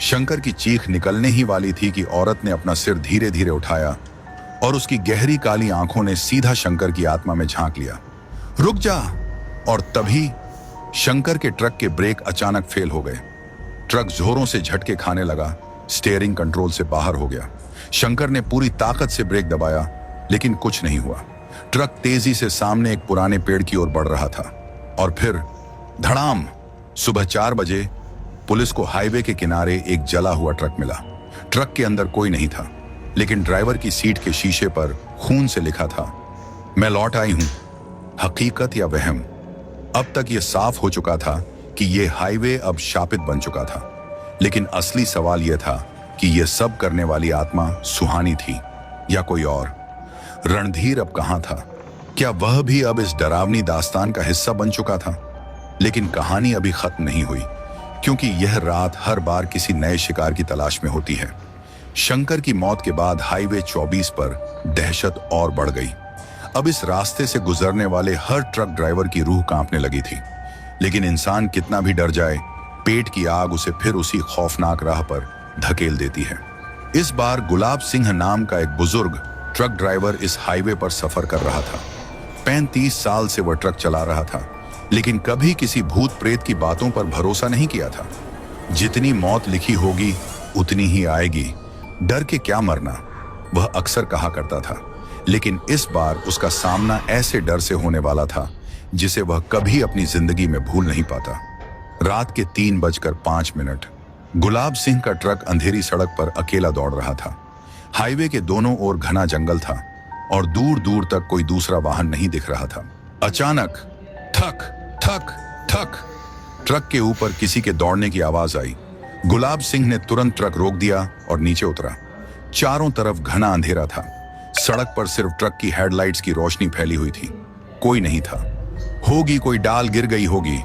शंकर की चीख निकलने ही वाली थी कि औरत ने अपना सिर धीरे धीरे उठाया और उसकी गहरी काली आंखों ने सीधा शंकर की आत्मा में झांक लिया। रुक जा! और तभी शंकर के ट्रक के ब्रेक अचानक फेल हो गए। ट्रक जोरों से झटके खाने लगा, स्टीयरिंग कंट्रोल से बाहर हो गया। शंकर ने पूरी ताकत से ब्रेक दबाया, लेकिन कुछ नहीं हुआ। ट्रक तेजी से सामने एक पुराने पेड़ की ओर बढ़ रहा था और फिर धड़ाम! सुबह 4 बजे पुलिस को हाईवे के किनारे एक जला हुआ ट्रक मिला। ट्रक के अंदर कोई नहीं था, लेकिन ड्राइवर की सीट के शीशे पर खून से लिखा था, मैं लौट आई हूं। हकीकत या वहम? अब तक यह साफ हो चुका था कि यह हाईवे अब शापित बन चुका था। लेकिन असली सवाल यह था कि यह सब करने वाली आत्मा सुहानी थी या कोई और। रणधीर अब कहां था? क्या वह भी अब इस डरावनी दास्तान का हिस्सा बन चुका था? लेकिन कहानी अभी खत्म नहीं हुई, क्योंकि यह रात हर बार किसी नए शिकार की तलाश में होती है। शंकर की मौत के बाद हाईवे 24 पर दहशत और बढ़ गई। अब इस रास्ते से गुजरने वाले हर ट्रक ड्राइवर की रूह कांपने लगी थी। लेकिन इंसान कितना भी डर जाए, पेट की आग उसे फिर उसी खौफनाक राह पर धकेल देती है। इस बार गुलाब सिंह नाम का एक बुजुर्ग ट्रक ड्राइवर इस हाईवे पर सफर कर रहा था। 35 साल से वह ट्रक चला रहा था, लेकिन कभी किसी भूत प्रेत की बातों पर भरोसा नहीं किया था। जितनी मौत लिखी होगी उतनी ही आएगी, डर के क्या मरना, वह अक्सर कहा करता था। लेकिन इस बार उसका सामना ऐसे डर से होने वाला था जिसे वह कभी अपनी जिंदगी में भूल नहीं पाता। रात के 3:05 गुलाब सिंह का ट्रक अंधेरी सड़क पर अकेला दौड़ रहा था। हाईवे के दोनों ओर घना जंगल था और दूर दूर तक कोई दूसरा वाहन नहीं दिख रहा था। अचानक ठक ठक ठक, ट्रक के ऊपर किसी के दौड़ने की आवाज आई। गुलाब सिंह ने तुरंत ट्रक रोक दिया और नीचे उतरा। चारों तरफ घना अंधेरा था। सड़क पर सिर्फ ट्रक की हेडलाइट्स की रोशनी फैली हुई थी। कोई नहीं था। होगी कोई डाल गिर गई होगी,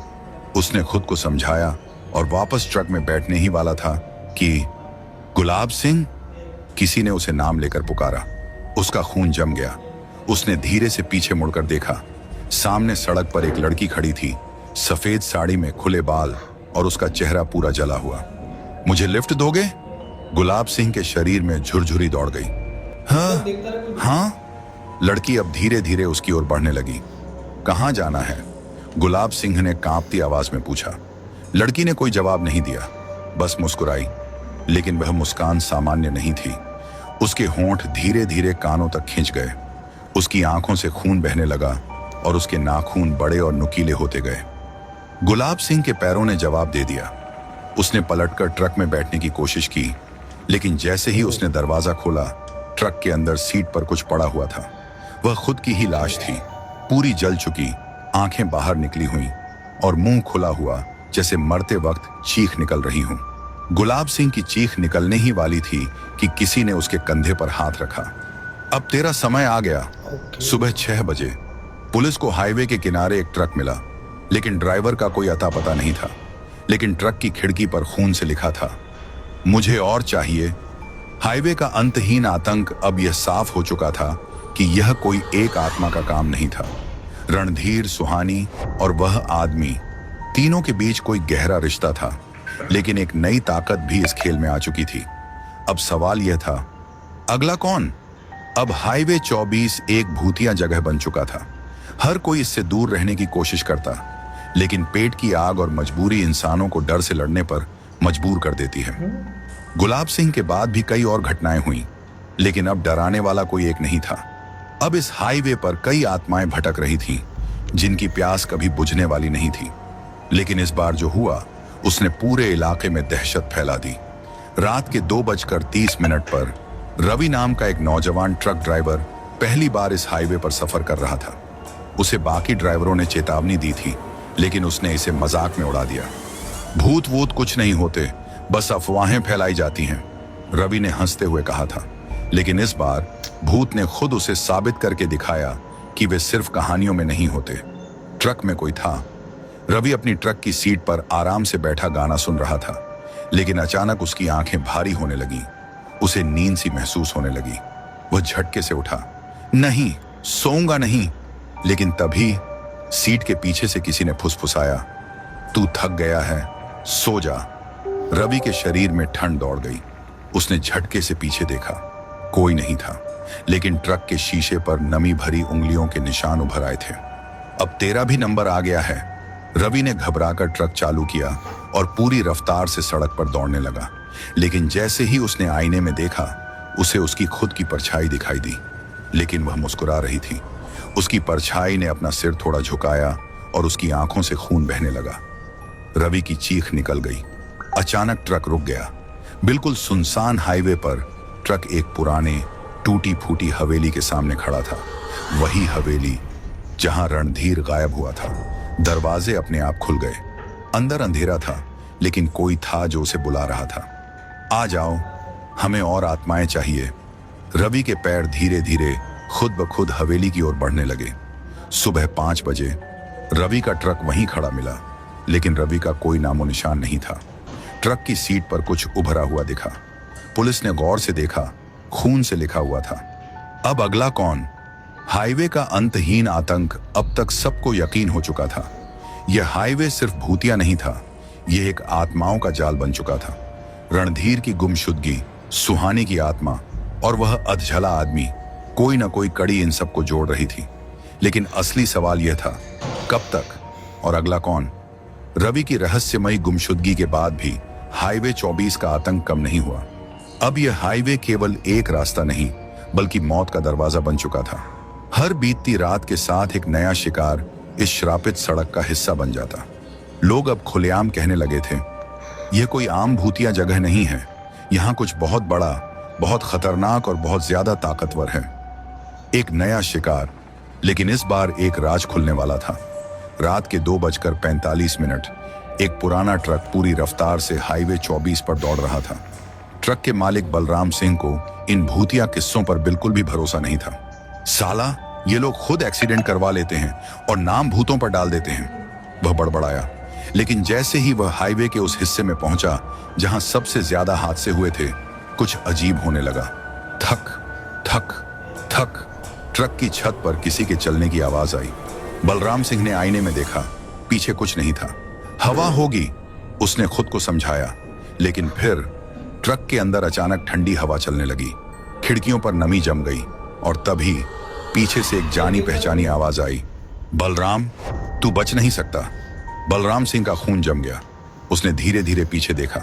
उसने खुद को समझाया और वापस ट्रक में बैठने ही वाला था कि गुलाब सिंह, किसी ने उसे नाम लेकर पुकारा। उसका खून जम गया। उसने धीरे से पीछे मुड़कर देखा। सामने सड़क पर एक लड़की खड़ी थी, सफेद साड़ी में, खुले बाल, और उसका चेहरा पूरा जला हुआ। मुझे लिफ्ट दोगे? गुलाब सिंह के शरीर में झुरझुरी दौड़ गई। हाँ हाँ। लड़की अब धीरे धीरे उसकी ओर बढ़ने लगी। कहाँ जाना है? गुलाब सिंह ने कांपती आवाज में पूछा। लड़की ने कोई जवाब नहीं दिया, बस मुस्कुराई। लेकिन वह मुस्कान सामान्य नहीं थी। उसके होंठ धीरे धीरे कानों तक खिंच गए। उसकी आंखों से खून बहने लगा और उसके नाखून बड़े और नुकीले होते गए। गुलाब सिंह के पैरों ने जवाब दे दिया। उसने पलटकर ट्रक में बैठने की कोशिश की, लेकिन जैसे ही उसने दरवाजा खोला, ट्रक के अंदर सीट पर कुछ पड़ा हुआ था। वह खुद की ही लाश थी, पूरी जल चुकी, आंखें बाहर निकली हुई और मुंह खुला हुआ, जैसे मरते वक्त चीख निकल रही हूं। गुलाब सिंह की चीख निकलने ही वाली थी कि किसी ने उसके कंधे पर हाथ रखा। अब तेरा समय आ गया। सुबह 6 बजे पुलिस को हाईवे के किनारे एक ट्रक मिला, लेकिन ड्राइवर का कोई अता पता नहीं था। लेकिन ट्रक की खिड़की पर खून से लिखा था, मुझे और चाहिए। हाईवे का अंतहीन आतंक अब यह साफ हो चुका था कि यह कोई एक आत्मा का काम नहीं था। रणधीर, सुहानी और वह आदमी, तीनों के बीच कोई गहरा रिश्ता था। लेकिन एक नई ताकत भी इस खेल में आ चुकी थी। अब सवाल यह था, अगला कौन? अब हाईवे 24 एक भूतिया जगह बन चुका था। हर कोई इससे दूर रहने की कोशिश करता, लेकिन पेट की आग और मजबूरी इंसानों को डर से लड़ने पर मजबूर कर देती है। गुलाब सिंह के बाद भी कई और घटनाएं हुई, लेकिन अब डराने वाला कोई एक नहीं था। अब इस हाईवे पर कई आत्माएं भटक रही थीं, जिनकी प्यास कभी बुझने वाली नहीं थी। लेकिन इस बार जो हुआ, उसने पूरे इलाके में दहशत फैला दी। रात के 2:30 पर रवि नाम का एक नौजवान ट्रक ड्राइवर पहली बार इस हाईवे पर सफर कर रहा था। उसे बाकी ड्राइवरों ने चेतावनी दी थी, लेकिन उसने इसे मजाक में उड़ा दिया। भूत वूत कुछ नहीं होते, बस अफवाहें फैलाई जाती हैं, रवि ने हंसते हुए कहा था। लेकिन इस बार भूत ने खुद उसे साबित करके दिखाया कि वे सिर्फ कहानियों में नहीं होते। ट्रक में कोई था। रवि अपनी ट्रक की सीट पर आराम से बैठा गाना सुन रहा था, लेकिन अचानक उसकी आंखें भारी होने लगीं। उसे नींद सी महसूस होने लगी। वह झटके से उठा। नहीं, सोऊंगा नहीं। लेकिन तभी सीट के पीछे से किसी ने फुसफुसाया, तू थक गया है, सो जा। रवि के शरीर में ठंड दौड़ गई। उसने झटके से पीछे देखा, कोई नहीं था, लेकिन ट्रक के शीशे पर नमी भरी उंगलियों के निशान उभर आए थे। अब तेरा भी नंबर आ गया है। रवि ने घबराकर ट्रक चालू किया और पूरी रफ्तार से सड़क पर दौड़ने लगा। लेकिन जैसे ही उसने आईने में देखा, उसे उसकी खुद की परछाई दिखाई दी, लेकिन वह मुस्कुरा रही थी। उसकी परछाई ने अपना सिर थोड़ा झुकाया और उसकी आंखों से खून बहने लगा। रवि की चीख निकल गई। अचानक ट्रक रुक गया। बिल्कुल सुनसान हाईवे पर ट्रक एक पुराने टूटी फूटी हवेली के सामने खड़ा था। वही हवेली जहां रणधीर गायब हुआ था। दरवाजे अपने आप खुल गए। अंदर अंधेरा था, लेकिन कोई था जो उसे बुला रहा था। आ जाओ, हमें और आत्माएं चाहिए। रवि के पैर धीरे धीरे खुद ब खुद हवेली की ओर बढ़ने लगे। सुबह 5 बजे रवि का ट्रक वहीं खड़ा मिला, लेकिन रवि का कोई नामो निशान नहीं था। ट्रक की सीट पर कुछ उभरा हुआ दिखा। पुलिस ने गौर से देखा, खून से लिखा हुआ था। अब अगला कौन? हाईवे का अंतहीन आतंक अब तक सबको यकीन हो चुका था। यह हाईवे सिर्फ भूतिया नहीं था, यह एक आत्माओं का जाल बन चुका था। रणधीर की गुमशुदगी, सुहानी की आत्मा और वह अधझला आदमी, कोई ना कोई कड़ी इन सबको जोड़ रही थी। लेकिन असली सवाल यह था, कब तक और अगला कौन? रवि की रहस्यमयी गुमशुदगी के बाद भी हाईवे 24 का आतंक कम नहीं हुआ। अब यह हाईवे केवल एक रास्ता नहीं, बल्कि मौत का दरवाजा बन चुका था। हर बीतती रात के साथ एक नया शिकार इस श्रापित सड़क का हिस्सा बन जाता। लोग अब खुलेआम कहने लगे थे, यह कोई आम भूतिया जगह नहीं है, यहां कुछ बहुत बड़ा, बहुत खतरनाक और बहुत ज्यादा ताकतवर है। एक नया शिकार, लेकिन इस बार एक राज खुलने वाला था। रात के 2:45 एक पुराना ट्रक पूरी रफ्तार से हाईवे 24 पर दौड़ रहा था। ट्रक के मालिक बलराम सिंह को इन भूतिया किस्सों पर बिल्कुल भी भरोसा नहीं था। साला, ये लोग खुद एक्सीडेंट करवा लेते हैं और नाम भूतों पर डाल देते हैं, वह बड़बड़ाया। लेकिन जैसे ही वह हाईवे के उस हिस्से में पहुंचा जहां सबसे ज्यादा हादसे हुए थे, कुछ अजीब होने लगा। थक थक थक। ट्रक की छत पर किसी के चलने की आवाज आई। बलराम सिंह ने आईने में देखा, पीछे कुछ नहीं था। हवा होगी, उसने खुद को समझाया, लेकिन फिर ट्रक के अंदर अचानक ठंडी हवा चलने लगी। खिड़कियों पर नमी जम गई और तभी पीछे से एक जानी पहचानी आवाज आई, बलराम, तू बच नहीं सकता। बलराम सिंह का खून जम गया। उसने धीरे धीरे पीछे देखा।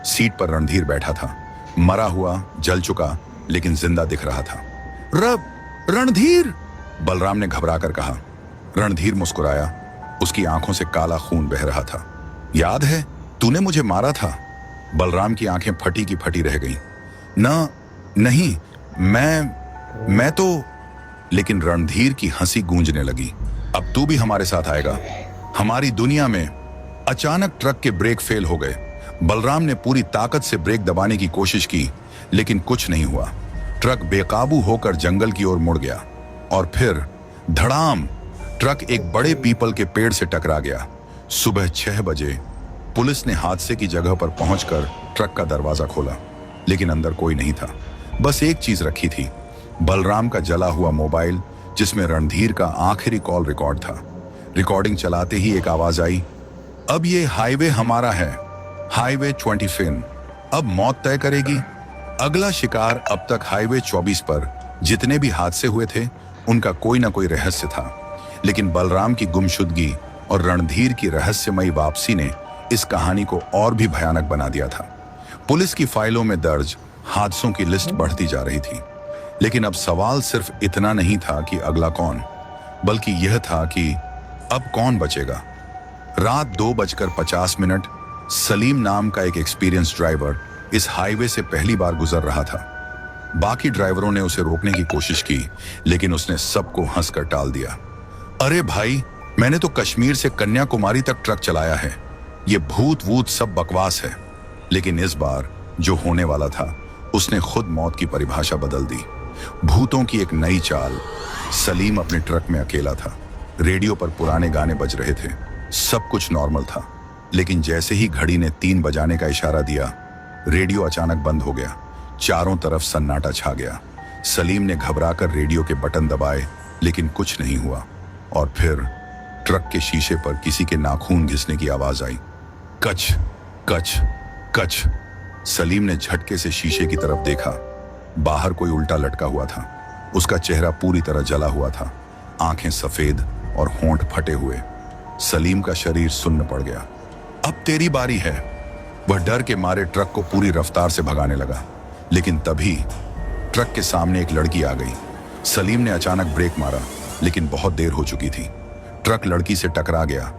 सीट पर रणधीर बैठा था, मरा हुआ, जल चुका, लेकिन जिंदा दिख रहा था। रणधीर, बलराम ने घबरा कर कहा। रणधीर मुस्कुराया, उसकी आंखों से काला खून बह रहा था। याद है, तूने मुझे मारा था। बलराम की आंखें फटी की फटी रह गईं। नहीं, मैं तो। लेकिन रणधीर की हंसी गूंजने लगी। अब तू भी हमारे साथ आएगा। हमारी दुनिया में अचानक ट्रक के ब्रेक फेल हो गए। बलराम ने पूरी ताकत से ब्रेक दबाने की कोशिश की, लेकिन कुछ नहीं हुआ। ट्रक बेकाबू होकर जंगल की ओर मुड़ गया और फिर धड़ाम, ट्रक एक बड़े पीपल के पेड़ से टकरा गया। सुबह 6 बजे पुलिस ने हादसे की जगह पर पहुंचकर ट्रक का दरवाजा खोला, लेकिन अंदर कोई नहीं था। बस एक चीज रखी थी, बलराम का जला हुआ मोबाइल, जिसमें रणधीर का आखिरी कॉल रिकॉर्ड था। रिकॉर्डिंग चलाते ही एक आवाज आई, अब ये हाईवे हमारा है, हाईवे 25 अब मौत तय करेगी। अगला शिकार। अब तक हाईवे 24 पर जितने भी हादसे हुए थे, उनका कोई ना कोई रहस्य था, लेकिन बलराम की गुमशुदगी और रणधीर की रहस्यमयी वापसी ने इस कहानी को और भी भयानक बना दिया था। पुलिस की फाइलों में दर्ज हादसों की लिस्ट बढ़ती जा रही थी, लेकिन अब सवाल सिर्फ इतना नहीं था कि अगला कौन, बल्कि यह था कि अब कौन बचेगा। रात 2:50 सलीम नाम का एक एक्सपीरियंस ड्राइवर इस हाईवे से पहली बार गुजर रहा था। बाकी ड्राइवरों ने उसे रोकने की कोशिश की, लेकिन उसने सबको हंसकर टाल दिया। अरे भाई, मैंने तो कश्मीर से कन्याकुमारी तक ट्रक चलाया है, ये भूत वूत सब बकवास है। लेकिन इस बार जो होने वाला था, उसने खुद मौत की परिभाषा बदल दी। भूतों की एक नई चाल। सलीम अपने ट्रक में अकेला था। रेडियो पर पुराने गाने बज रहे थे। सब कुछ नॉर्मल था, लेकिन जैसे ही घड़ी ने 3 बजाने का इशारा दिया, रेडियो अचानक बंद हो गया। चारों तरफ सन्नाटा छा गया। सलीम ने घबराकर रेडियो के बटन दबाए, लेकिन कुछ नहीं हुआ। और फिर ट्रक के शीशे पर किसी के नाखून घिसने की आवाज आई, कच कच कच। सलीम ने झटके से शीशे की तरफ देखा। बाहर कोई उल्टा लटका हुआ था। उसका चेहरा पूरी तरह जला हुआ था, आंखें सफेद और होंठ फटे हुए। सलीम का शरीर सुन्न पड़ गया। अब तेरी बारी है। वह डर के मारे ट्रक को पूरी रफ्तार से भगाने लगा, लेकिन तभी ट्रक के सामने एक लड़की आ गई। सलीम ने अचानक ब्रेक मारा, लेकिन बहुत देर हो चुकी थी। ट्रक लड़की से टकरा गया,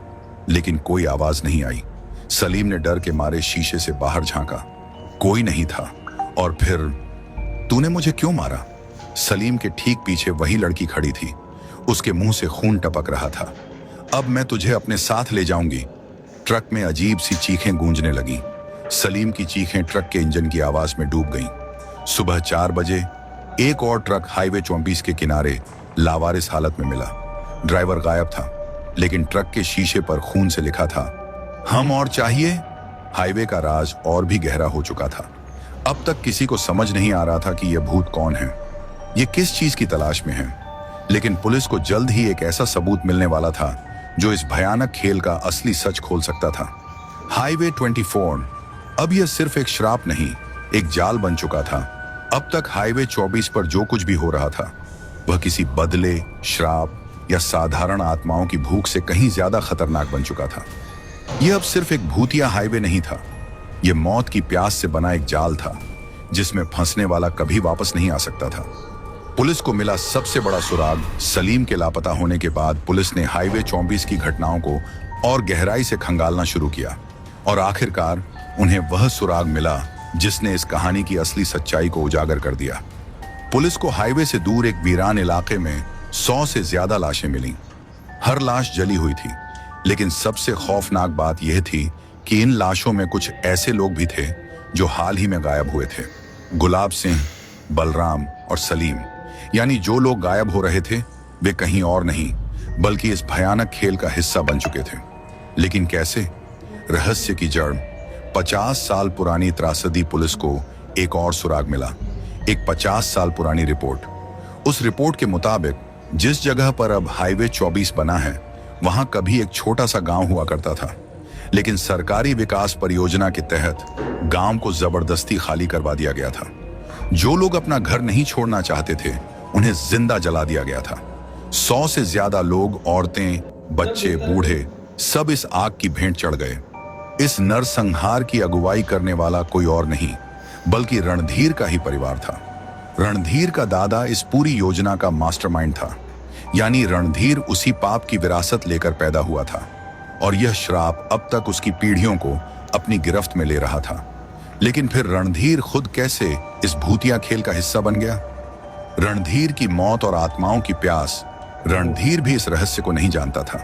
लेकिन कोई आवाज नहीं आई। सलीम ने डर के मारे शीशे से बाहर झांका, कोई नहीं था। और फिर, तूने मुझे क्यों मारा? सलीम के ठीक पीछे वही लड़की खड़ी थी। उसके मुंह से खून टपक रहा था। अब मैं तुझे अपने साथ ले जाऊंगी। ट्रक में अजीब सी चीखें गूंजने लगी। सलीम की चीखें ट्रक के इंजन की आवाज में डूब गईं। सुबह 4 बजे एक और ट्रक हाईवे 24 के किनारे लावारिस हालत में मिला। ड्राइवर गायब था, लेकिन ट्रक के शीशे पर खून से लिखा था, हम और चाहिए। हाईवे का राज और भी गहरा हो चुका था। अब तक किसी को समझ नहीं आ रहा था कि यह भूत कौन है, ये किस चीज की तलाश में है। लेकिन पुलिस को जल्द ही एक ऐसा सबूत मिलने वाला था जो इस भयानक खेल का असली सच खोल सकता था। हाईवे 24 अब यह सिर्फ एक श्राप नहीं, एक जाल बन चुका था। अब तक हाईवे 24 पर जो कुछ भी हो रहा था, वह किसी बदले, श्राप या साधारण आत्माओं की भूख से कहीं ज्यादा खतरनाक बन चुका था। यह अब सिर्फ एक भूतिया हाईवे नहीं था, यह मौत की प्यास से बना एक जाल था, जिसमें फंसने वाला कभी वापस नहीं आ सकता था। पुलिस को मिला सबसे बड़ा सुराग। सलीम के लापता होने के बाद पुलिस ने हाईवे 24 की घटनाओं को और गहराई से खंगालना शुरू किया, और आखिरकार उन्हें वह सुराग मिला जिसने इस कहानी की असली सच्चाई को उजागर कर दिया। पुलिस को हाईवे से दूर एक वीरान इलाके में 100 से ज्यादा लाशें मिलीं। हर लाश जली हुई थी, लेकिन सबसे खौफनाक बात यह थी कि इन लाशों में कुछ ऐसे लोग भी थे जो हाल ही में गायब हुए थे। गुलाब सिंह, बलराम और सलीम, यानी जो लोग गायब हो रहे थे वे कहीं और नहीं बल्कि इस भयानक खेल का हिस्सा बन चुके थे। लेकिन कैसे? रहस्य की जड़। 50 साल पुरानी त्रासदी पुलिस को एक और सुराग मिला। एक 50 साल पुरानी रिपोर्ट। उस रिपोर्ट के मुताबिक जिस जगह पर अब हाईवे 24 बना है वहां कभी एक छोटा सा गांव हुआ करता था, लेकिन सरकारी विकास परियोजना के तहत गांव को जबरदस्ती खाली करवा दिया गया था। जो लोग अपना घर नहीं छोड़ना चाहते थे उन्हें जिंदा जला दिया गया था। 100 से ज्यादा लोग, औरतें, बच्चे, बूढ़े सब इस आग की भेंट चढ़ गए। इस नरसंहार की अगुवाई करने वाला कोई और नहीं बल्कि रणधीर का ही परिवार था। रणधीर का दादा इस पूरी योजना का मास्टरमाइंड था, यानी रणधीर उसी पाप की विरासत लेकर पैदा हुआ था और यह श्राप अब तक उसकी पीढ़ियों को अपनी गिरफ्त में ले रहा था। लेकिन फिर रणधीर खुद कैसे इस भूतिया खेल का हिस्सा बन गया? रणधीर की मौत और आत्माओं की प्यास, रणधीर भी इस रहस्य को नहीं जानता था,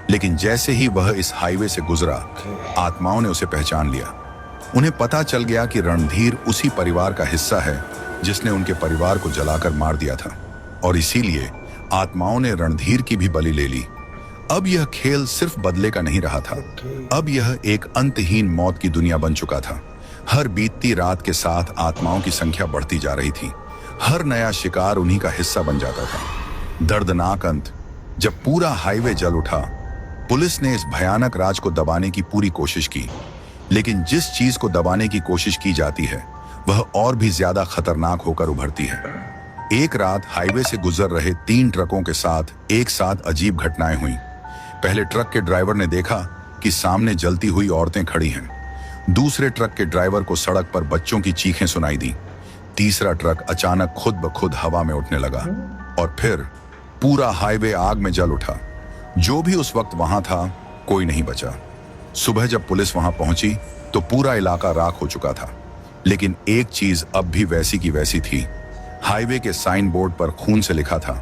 लेकिन जैसे ही वह इस हाईवे से गुजरा आत्माओं ने उसे पहचान लिया। उन्हें पता चल गया कि रणधीर उसी परिवार का हिस्सा है जिसने उनके परिवार को जलाकर मार दिया था, और इसीलिए आत्माओं ने रणधीर की भी बलि ले ली। अब यह खेल सिर्फ बदले का नहीं रहा था, अब यह एक अंतहीन मौत की दुनिया बन चुका था। हर बीतती रात के साथ आत्माओं की संख्या बढ़ती जा रही थी, हर नया शिकार उन्हीं का हिस्सा बन जाता था। दर्दनाक अंत। जब पूरा हाईवे जल उठा, पुलिस ने इस भयानक राज को दबाने की पूरी कोशिश की, लेकिन जिस चीज को दबाने की कोशिश की जाती है वह और भी ज्यादा खतरनाक होकर उभरती है। एक रात हाईवे से गुजर रहे 3 ट्रकों के साथ एक साथ अजीब घटनाएं हुई। पहले ट्रक के ड्राइवर ने देखा कि सामने जलती हुई औरतें खड़ी हैं। दूसरे ट्रक के ड्राइवर को सड़क पर बच्चों की चीखें सुनाई दी। तीसरा ट्रक अचानक खुद ब खुद हवा में उठने लगा और फिर पूरा हाईवे आग में जल उठा। जो भी उस वक्त वहां था कोई नहीं बचा। सुबह जब पुलिस वहां पहुंची तो पूरा इलाका राख हो चुका था, लेकिन एक चीज अब भी वैसी की वैसी थी। हाईवे के साइन बोर्ड पर खून से लिखा था,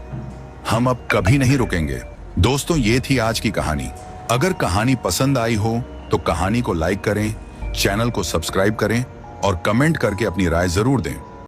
हम अब कभी नहीं रुकेंगे। दोस्तों, ये थी आज की कहानी। अगर कहानी पसंद आई हो तो कहानी को लाइक करें, चैनल को सब्सक्राइब करें और कमेंट करके अपनी राय जरूर दें।